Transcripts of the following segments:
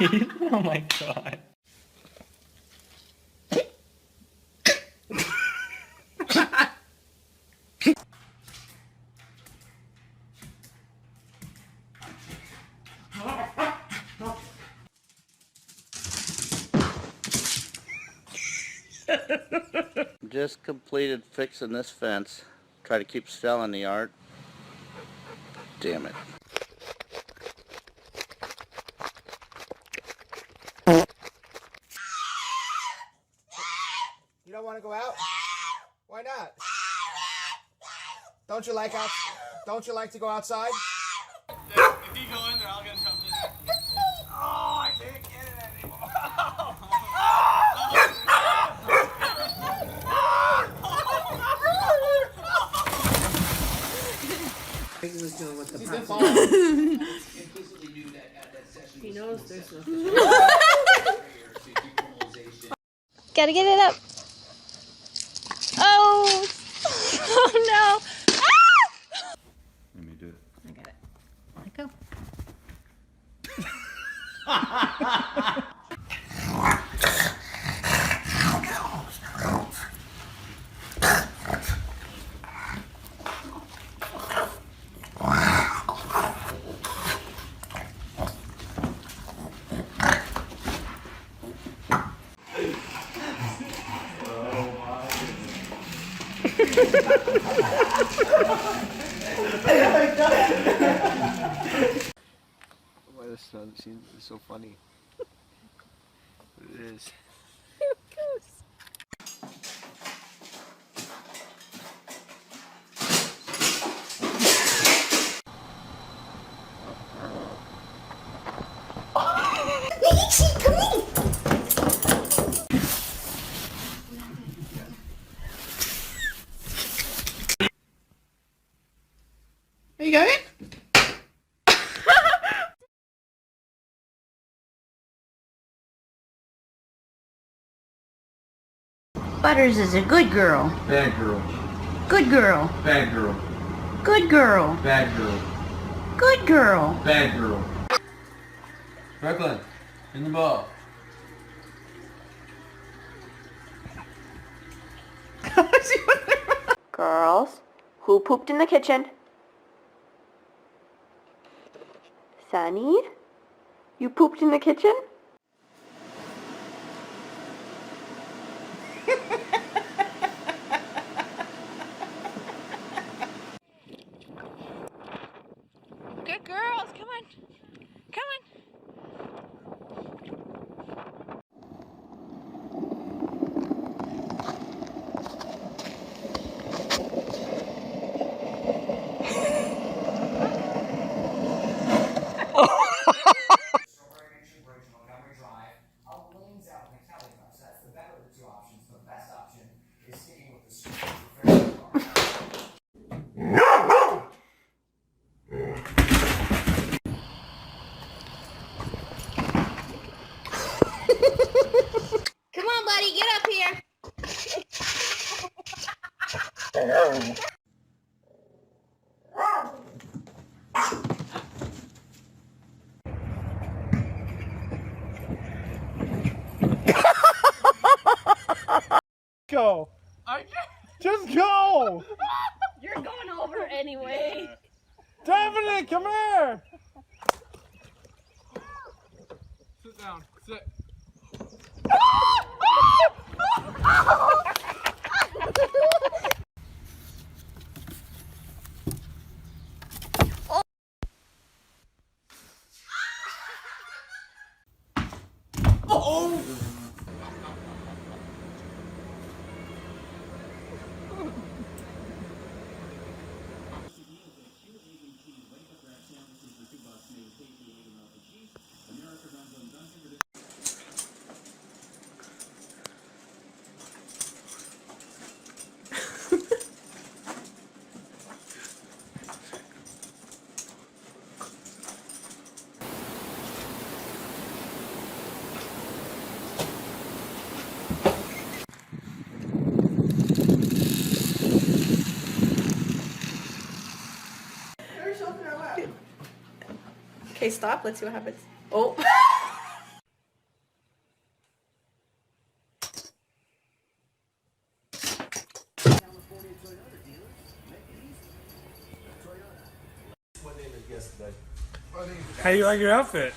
Oh my god. Just completed fixing this fence. Try to keep Stella in the yard. Damn it. You don't want to go out? Why not? Don't you like out? Don't you like to go outside? If you go in there, I'll get jumped in there. Oh, I can't get it anymore. Was doing with the He knows there's no. Gotta get it up. Oh, oh no. Let me do it. I got it. Let it go. Why this scene is so funny. It is. Are you going? Butters is a good girl. Bad girl. Good girl. Bad girl. Good girl. Bad girl. Good girl. Bad girl. Brooklyn, in the ball. Girls, who pooped in the kitchen? Sunny? You pooped in the kitchen? Good girls, come on. Come on. Montgomery Drive, out lanes out in the Kelly bus. That's the better of the two options. The best option is sticking with the super Come on, buddy, get up here. Go! Just go! You're going over anyway. Dominic, come here! Sit down. Sit. Okay, stop. Let's see what happens. Oh. How do you like your outfit?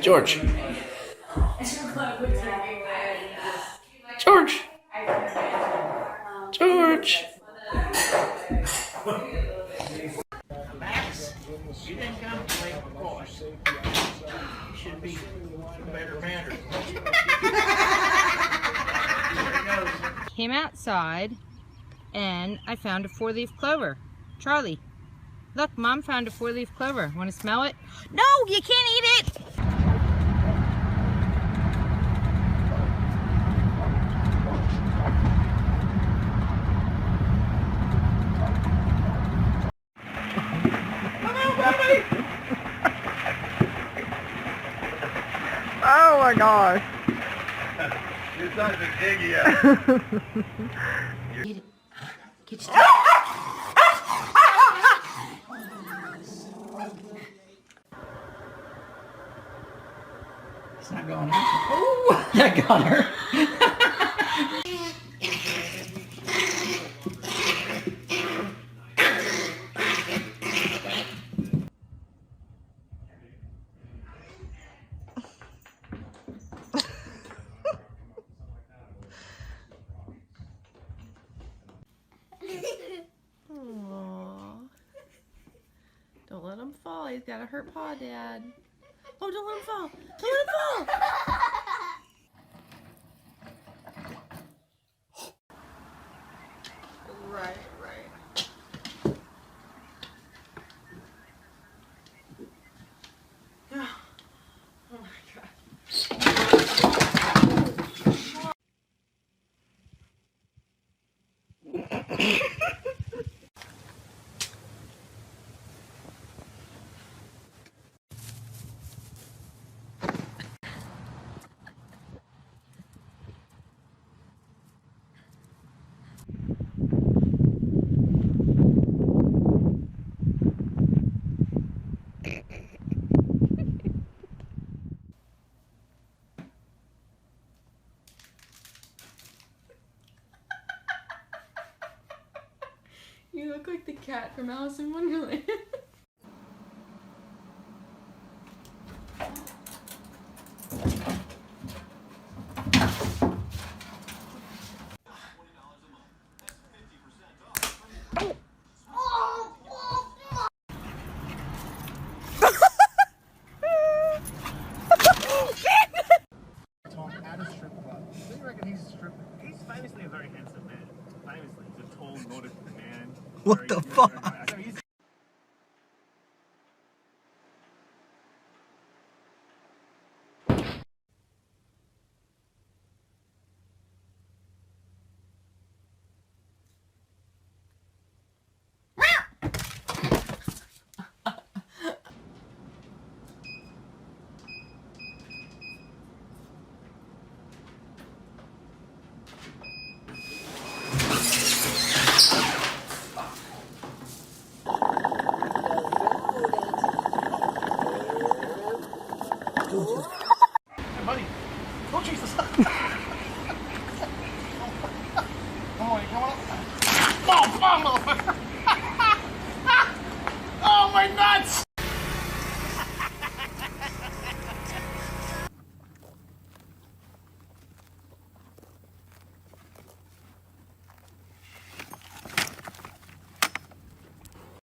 George. George. George. Max, you didn't come to make a course. You should be better mannered. Came outside and I found a 4-leaf clover. Charlie, look, Mom found a 4-leaf clover. Want to smell it? No, you can't eat it! Oh my gosh. It's not the dig yet. It's not going on. Oh, that got her. Don't let him fall. He's got a hurt paw, Dad. Oh, don't let him fall. Don't let him fall. Right. Oh my God. You look like the cat from Alice in Wonderland. At a strip club. Do you reckon he's a stripper? He's famously a very handsome man. Famously, he's a tall, Nordic man. What the fuck? So he's Hey, buddy. Oh, Jesus. Come on, come on. Oh, motherfucker.